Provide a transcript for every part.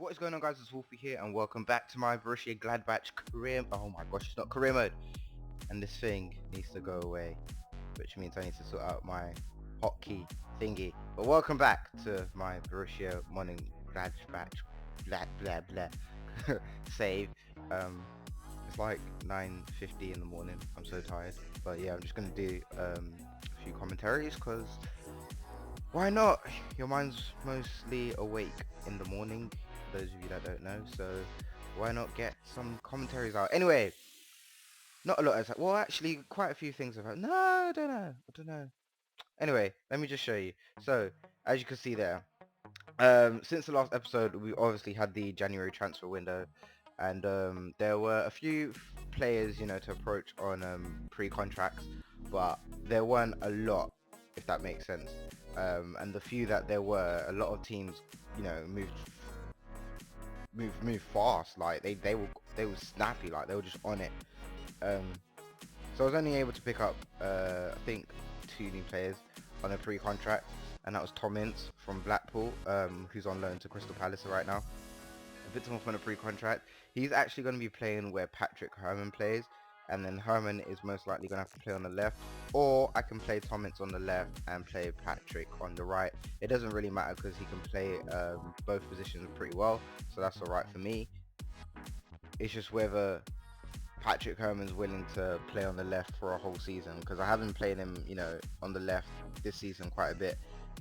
What is going on, guys? It's Wolfie here and welcome back to my Borussia Gladbach career. Oh my gosh, it's not career mode. And this thing needs to go away, which means I need to sort out my hotkey thingy. But welcome back to my Borussia Mönchengladbach blah blah blah save. It's like 9:50 in the morning. I'm so tired. But yeah, I'm just gonna do a few commentaries because why not? Your mind's mostly awake in the morning, for those of you that don't know, so why not get some commentaries out? Anyway, not a lot has well actually quite a few things have happened. No, I don't know. Anyway, let me just show you. So, as you can see there, since the last episode we obviously had the January transfer window and there were a few players, to approach on pre-contracts, but there weren't a lot, if that makes sense. And the few that there were, a lot of teams, moved fast. Like they were snappy. Like they were just on it. Um, so I was only able to pick up, I think, two new players on a pre-contract, and that was Tom Ince from Blackpool, who's on loan to Crystal Palace right now. I picked him up on a pre-contract. He's actually going to be playing where Patrick Herman plays, and then Herman is most likely going to have to play on the left, or I can play Tom Ince on the left and play Patrick on the right. It doesn't really matter because he can play both positions pretty well, so that's alright for me. It's just whether Patrick Herman's willing to play on the left for a whole season, because I haven't played him, on the left this season quite a bit,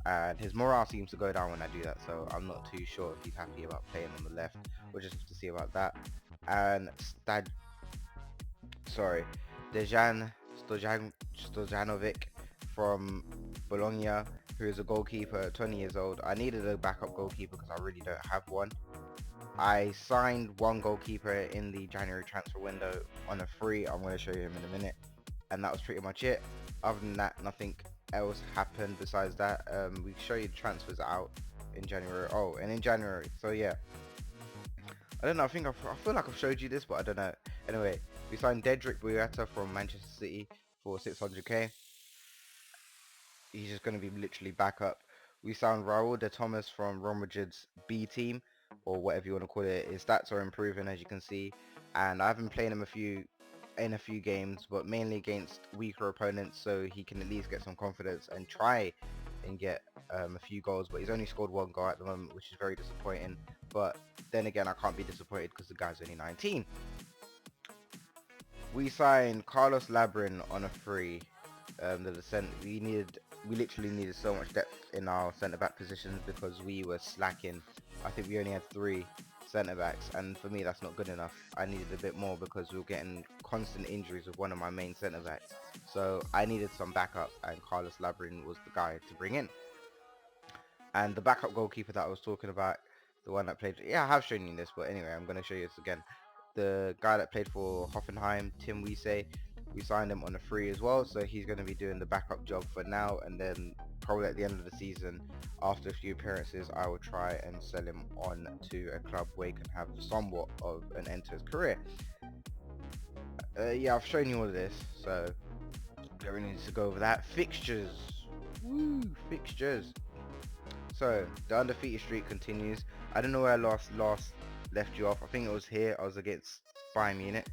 and his morale seems to go down when I do that, so I'm not too sure if he's happy about playing on the left. We'll just have to see about that. And Stojanovic from Bologna, who is a goalkeeper, 20 years old. I needed a backup goalkeeper because I really don't have one. I signed one goalkeeper in the January transfer window on a free. I'm going to show you him in a minute. And that was pretty much it. Other than that, nothing else happened besides that. We show you the transfers out in January. Oh, and in January. So yeah. I don't know. I feel like I've showed you this, but I don't know. Anyway, we signed Dedrick Boyata from Manchester City for 600k. He's just going to be literally backup. We signed Raul de Thomas from Real Madrid's B team, or whatever you want to call it. His stats are improving, as you can see, and I've been playing him in a few games, but mainly against weaker opponents, so he can at least get some confidence and try and get a few goals. But he's only scored one goal at the moment, which is very disappointing. But then again, I can't be disappointed because the guy's only 19. We signed Carlos Labrin on a free. We literally needed so much depth in our centre back positions because we were slacking. I think we only had 3 centre backs, and for me that's not good enough. I needed a bit more because we were getting constant injuries with one of my main centre backs. So I needed some backup, and Carlos Labrin was the guy to bring in. And the backup goalkeeper that I was talking about, the one that played, yeah, I have shown you this, but anyway, I'm going to show you this again. The guy that played for Hoffenheim, Tim Wiese, we signed him on a free as well, so he's going to be doing the backup job for now, and then probably at the end of the season, after a few appearances, I will try and sell him on to a club where he can have somewhat of an end to his career. Yeah, I've shown you all of this, so don't really need to go over that. Fixtures. Woo, fixtures. So the undefeated streak continues. I don't know where I last left you off. I think it was here. I was against Bayern Munich.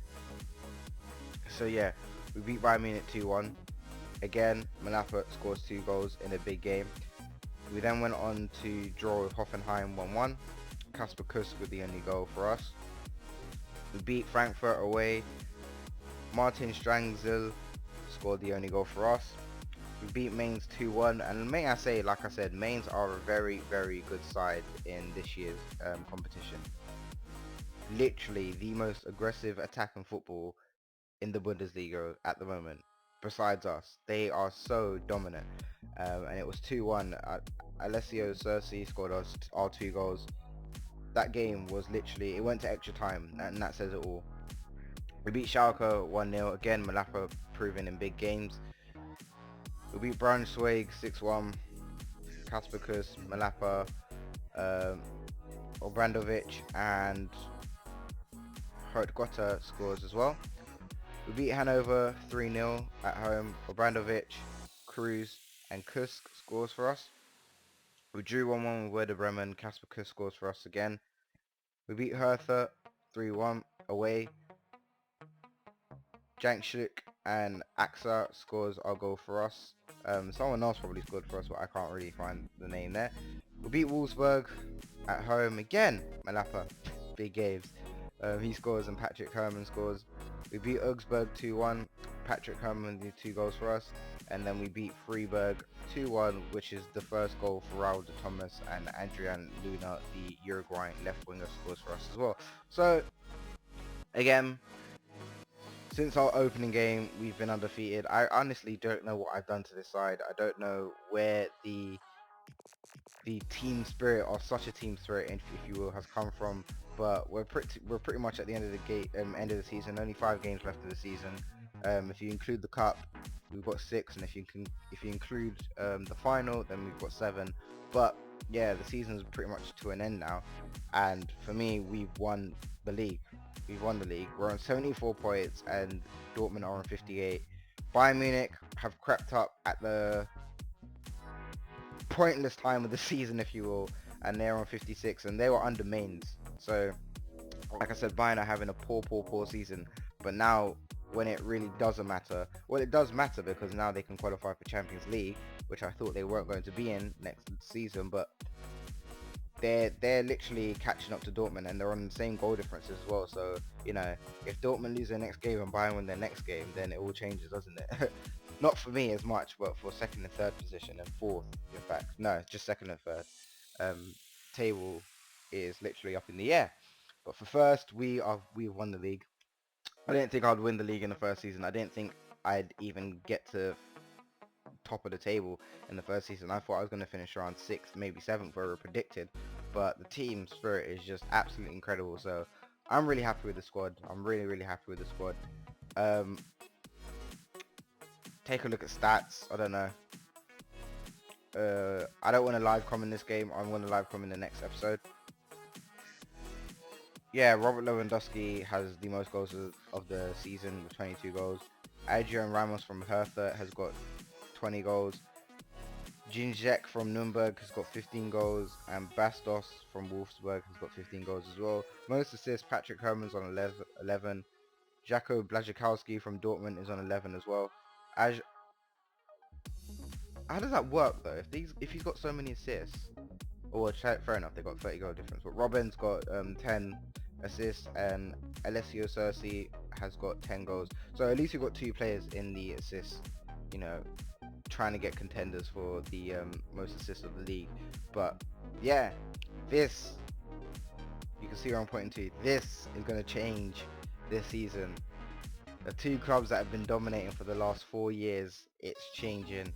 So yeah, we beat Bayern Munich 2-1. Again, Mlapa scores 2 goals in a big game. We then went on to draw with Hoffenheim 1-1. Kasper Kusk with the only goal for us. We beat Frankfurt away. Martin Strangzel scored the only goal for us. We beat Mainz 2-1, and may I say, like I said, Mainz are a very, very good side in this year's competition. Literally the most aggressive attacking football in the Bundesliga at the moment, besides us. They are so dominant, and it was 2-1. Alessio Cerci scored us our 2 goals. That game was literally, it went to extra time, and that says it all. We beat Schalke 1-0, again Mlapa proving in big games. We beat Braunschweig 6-1. Kasper Kusk, Mlapa, Obradovic and Hertgota scores as well. We beat Hanover 3-0 at home. Obradovic, Cruz and Kusk scores for us. We drew 1-1 with Werder Bremen. Kasper Kusk scores for us again. We beat Hertha 3-1 away. Jankshik and Axa scores our goal for us. Someone else probably scored for us, but I can't really find the name there. We beat Wolfsburg at home again. Mlapa, big games. He scores and Patrick Herman scores. We beat Augsburg 2-1. Patrick Herman did 2 goals for us. And then we beat Freiburg 2-1, which is the first goal for Raul de Thomas, and Adrian Luna, the Uruguayan left winger, scores for us as well. So, again, since our opening game, we've been undefeated. I honestly don't know what I've done to this side. I don't know where the team spirit, or such a team spirit, if you will, has come from. But we're pretty much at the end of the end of the season. Only 5 games left of the season. If you include the cup, we've got 6, and if you include the final, then we've got 7. But yeah, the season's pretty much to an end now. And for me, we've won the league. We've won the league. We're on 74 points, and Dortmund are on 58. Bayern Munich have crept up at the pointless time of the season, if you will, and they're on 56, and they were under Mainz. So, like I said, Bayern are having a poor season. But now, when it really doesn't matter, well, it does matter, because now they can qualify for Champions League, which I thought they weren't going to be in next season. But they're literally catching up to Dortmund, and they're on the same goal difference as well. So, you know, if Dortmund lose their next game and Bayern win their next game, then it all changes, doesn't it? Not for me as much, but for second and third position, and fourth, in fact. No, just second and third. Table is literally up in the air. But for first, we've won the league. I didn't think I'd win the league in the first season. I didn't think I'd even get to top of the table in the first season. I thought I was going to finish around 6th, maybe 7th, where we were predicted. But the team spirit is just absolutely incredible. So I'm really happy with the squad. I'm really happy with the squad. Take a look at stats. I don't know. I don't want to live comment this game. I'm going to live comment in the next episode. Yeah, Robert Lewandowski has the most goals of the season with 22 goals. Adrian Ramos from Hertha has got 20 goals. Ginczek from Nürnberg has got 15 goals, and Bastos from Wolfsburg has got 15 goals as well. Most assists, Patrick Herman's on 11. Jacko Blazikowski from Dortmund is on 11 as well. How does that work though? If he's got so many assists, or fair enough, they got 30 goal difference. But Robin's got 10 assists, and Alessio Cerci has got 10 goals. So at least we've got 2 players in the assists, you know, trying to get contenders for the most assists of the league. But yeah, this, you can see where I'm pointing to. This is going to change this season. The 2 clubs that have been dominating for the last 4 years, it's changing.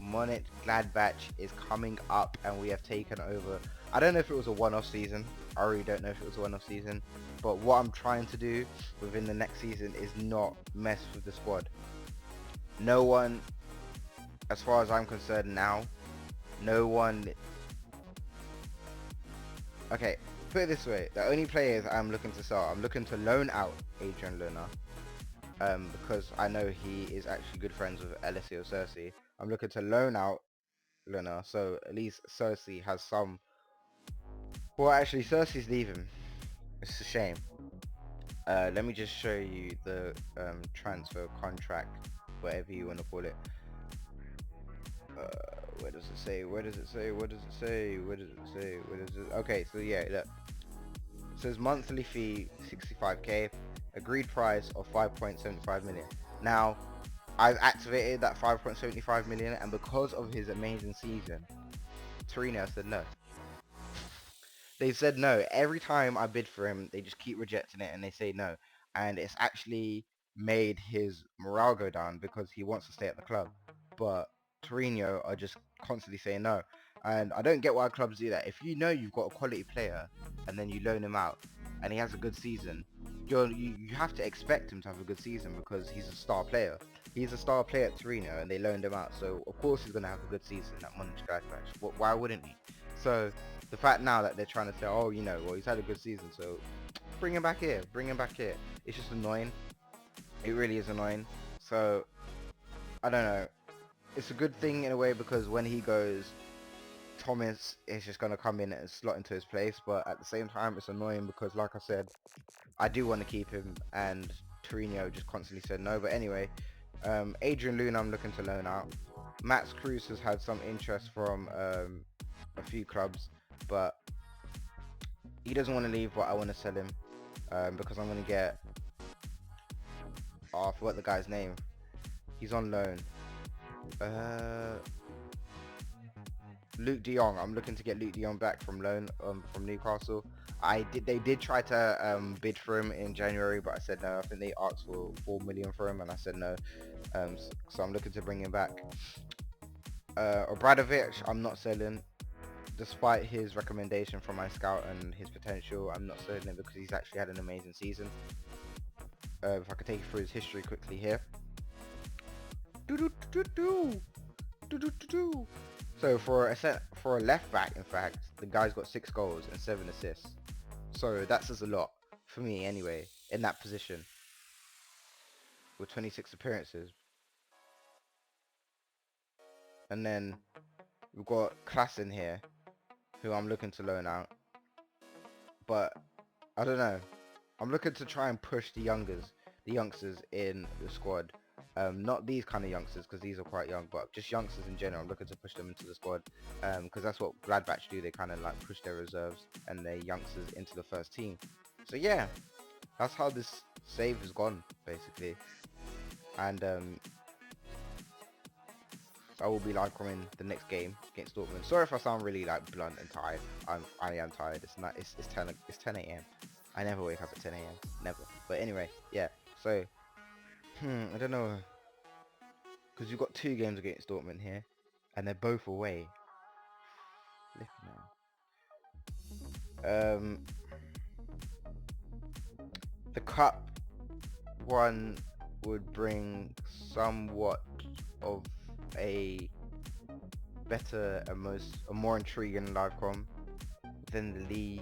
Mönchengladbach is coming up, and we have taken over. I don't know if it was a one-off season. I really don't know if it was a one-off season. But what I'm trying to do within the next season is not mess with the squad. No one, as far as I'm concerned now, no one... Okay, put it this way. The only players I'm looking to sell, I'm looking to loan out Adrian Luna. Because I know he is actually good friends with Alessio Cerci. I'm looking to loan out Luna, so at least Cerci has some... Well, actually, Cerci's leaving. It's a shame. Let me just show you the transfer contract, whatever you want to call it. Where does it say? Where does it say? What does it say? Where does it say? Where does it... Okay, so yeah, look. It says monthly fee 65k, agreed price of 5.75 million. Now, I've activated that 5.75 million, and because of his amazing season, Torino said no. They said no. Every time I bid for him, they just keep rejecting it, and they say no. And it's actually made his morale go down, because he wants to stay at the club. But Torino are just constantly saying no. And I don't get why clubs do that. If you know you've got a quality player, and then you loan him out, and he has a good season, you have to expect him to have a good season, because he's a star player. He's a star player at Torino, and they loaned him out, so of course he's going to have a good season at Mönchengladbach. Why wouldn't he? So the fact now that they're trying to say, oh, you know, well, he's had a good season, so bring him back here, it's just annoying. It really is annoying. So I don't know. It's a good thing in a way, because when he goes, Thomas is just going to come in and slot into his place, but at the same time it's annoying because, like I said, I do want to keep him, and Torino just constantly said no. But anyway, Adrian Luna I'm looking to loan out. Max Cruz has had some interest from a few clubs, but he doesn't want to leave, but I want to sell him because I'm going to get... Oh, I forgot the guy's name. He's on loan. Luke de Jong. I'm looking to get Luke de Jong back from loan from Newcastle. They did try to bid for him in January, but I said no. I think they asked for 4 million for him, and I said no. So I'm looking to bring him back. Obradovic, I'm not selling. Despite his recommendation from my scout and his potential, I'm not selling him because he's actually had an amazing season. If I could take you through his history quickly here. So for a left back, in fact, the guy's got 6 goals and 7 assists. So that says a lot for me anyway, in that position. With 26 appearances. And then we've got Klassen here, who I'm looking to loan out. But I don't know. I'm looking to try and push the youngsters in the squad. Not these kind of youngsters because these are quite young, but just youngsters in general. I'm looking to push them into the squad because that's what Gladbach do. They kind of like push their reserves and their youngsters into the first team. So yeah, that's how this save has gone basically. And I will be like in the next game against Dortmund. Sorry if I sound really like blunt and tired. I am tired. It's 10 a.m. I never wake up at 10 a.m. Never. But anyway, yeah. So I don't know, because you've got 2 games against Dortmund here, and they're both away. The cup one would bring somewhat of a better and a more intriguing live com than the league.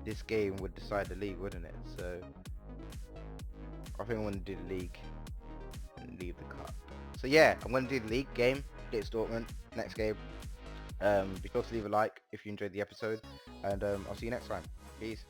This game would decide the league, wouldn't it? So I think I want to do the league and leave the cup. So yeah, I'm going to do the league game against Dortmund next game. Be sure to leave a like if you enjoyed the episode, and I'll see you next time. Peace.